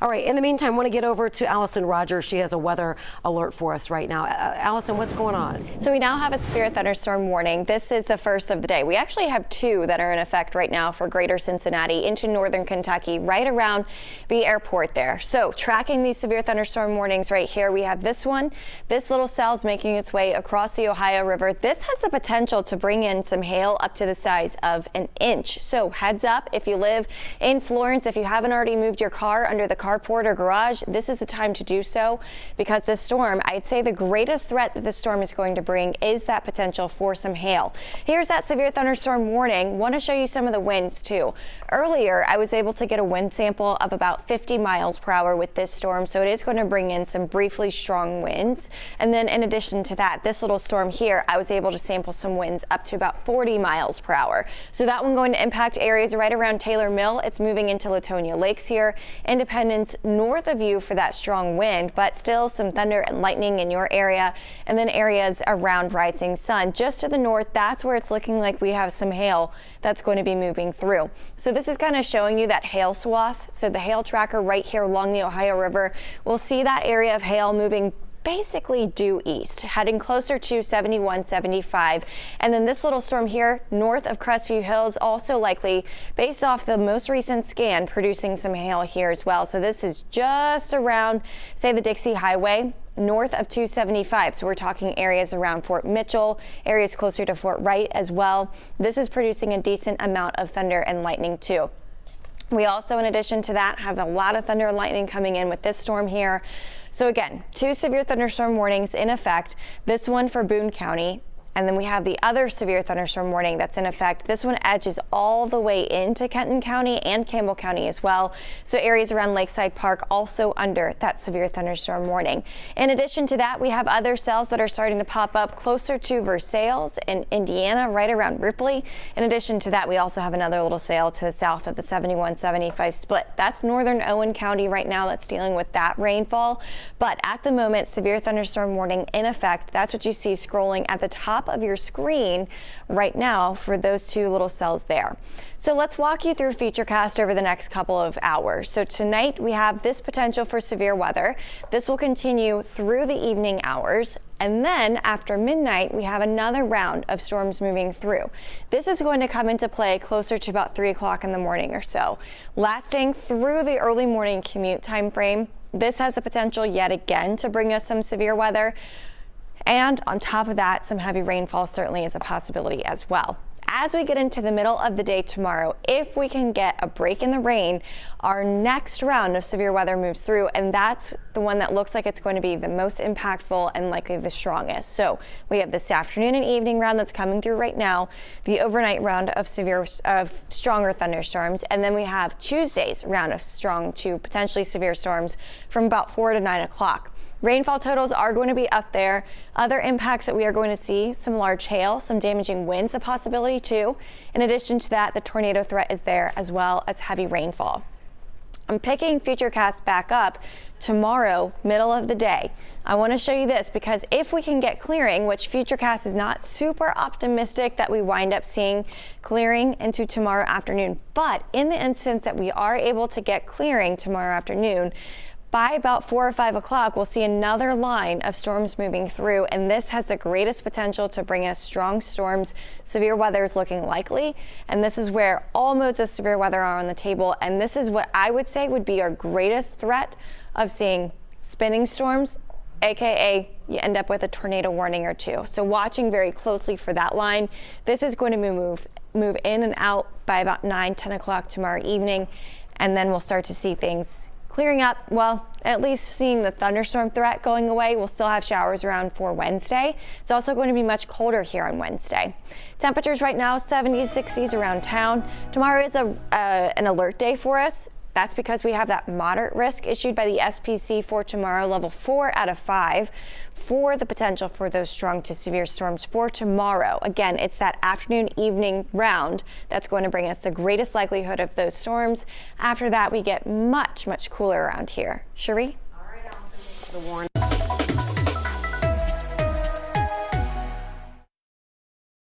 All right, in the meantime, I want to get over to Allison Rogers. She has a weather alert for us right now. Allison, what's going on? So we now have a severe thunderstorm warning. This is the first of the day. We actually have two that are in effect right now for greater Cincinnati into northern Kentucky, right around the airport there. So tracking these severe thunderstorm warnings right here, we have this one. This little cell is making its way across the Ohio River. This has the potential to bring in some hail up to the size of an inch. So heads up, if you live in Florence, if you haven't already moved your car under the carport or garage, this is the time to do so, because this storm, I'd say the greatest threat that the storm is going to bring is that potential for some hail. Here's that severe thunderstorm warning. Want to show you some of the winds too. Earlier, I was able to get a wind sample of about 50 miles per hour with this storm, so it is going to bring in some briefly strong winds. And then in addition to that, this little storm here, I was able to sample some winds up to about 40 miles per hour. So that one going to impact areas right around Taylor Mill. It's moving into Latonia Lakes here. Independence north of you for that strong wind, but still some thunder and lightning in your area. And then areas around Rising Sun. Just to the north, that's where it's looking like we have some hail that's going to be moving through. So this is kind of showing you that hail swath. So the hail tracker right here along the Ohio River, we'll see that area of hail moving basically due east, heading closer to 71, 75. And then this little storm here north of Crestview Hills, also likely based off the most recent scan, producing some hail here as well. So this is just around, say, the Dixie Highway north of 275. So we're talking areas around Fort Mitchell, areas closer to Fort Wright as well. This is producing a decent amount of thunder and lightning too. We also, in addition to that, have a lot of thunder and lightning coming in with this storm here. So again, two severe thunderstorm warnings in effect. This one for Boone County. And then we have the other severe thunderstorm warning that's in effect. This one edges all the way into Kenton County and Campbell County as well. So areas around Lakeside Park also under that severe thunderstorm warning. In addition to that, we have other cells that are starting to pop up closer to Versailles in Indiana, right around Ripley. In addition to that, we also have another little cell to the south of the 71-75 split. That's northern Owen County right now that's dealing with that rainfall. But at the moment, severe thunderstorm warning in effect. That's what you see scrolling at the top of your screen right now for those two little cells there. So let's walk you through Futurecast over the next couple of hours. So tonight we have this potential for severe weather. This will continue through the evening hours. And then after midnight, we have another round of storms moving through. This is going to come into play closer to about 3 o'clock in the morning or so, lasting through the early morning commute time frame. This has the potential yet again to bring us some severe weather. And on top of that, some heavy rainfall certainly is a possibility as well. As we get into the middle of the day tomorrow, if we can get a break in the rain, our next round of severe weather moves through, and that's the one that looks like it's going to be the most impactful and likely the strongest. So we have this afternoon and evening round that's coming through right now, the overnight round of stronger thunderstorms, and then we have Tuesday's round of strong to potentially severe storms from about 4 to 9 o'clock. Rainfall totals are going to be up there. Other impacts that we are going to see, some large hail, some damaging winds, a possibility too. In addition to that, the tornado threat is there as well as heavy rainfall. I'm picking Futurecast back up tomorrow, middle of the day. I want to show you this because if we can get clearing, which Futurecast is not super optimistic that we wind up seeing clearing into tomorrow afternoon, but in the instance that we are able to get clearing tomorrow afternoon, by about 4 or 5 o'clock, we'll see another line of storms moving through, and this has the greatest potential to bring us strong storms. Severe weather is looking likely, and this is where all modes of severe weather are on the table, and this is what I would say would be our greatest threat of seeing spinning storms, aka you end up with a tornado warning or two. So watching very closely for that line. This is going to move in and out by about 9, 10 o'clock tomorrow evening, and then we'll start to see things clearing up. Well, at least seeing the thunderstorm threat going away. We'll still have showers around for Wednesday. It's also going to be much colder here on Wednesday. Temperatures right now 70s, 60s around town. Tomorrow is an alert day for us. That's because we have that moderate risk issued by the SPC for tomorrow, level 4 out of 5, for the potential for those strong to severe storms for tomorrow. Again, it's that afternoon evening round that's going to bring us the greatest likelihood of those storms. After that, we get much, much cooler around here. Cherie? All right, Allison, the warning.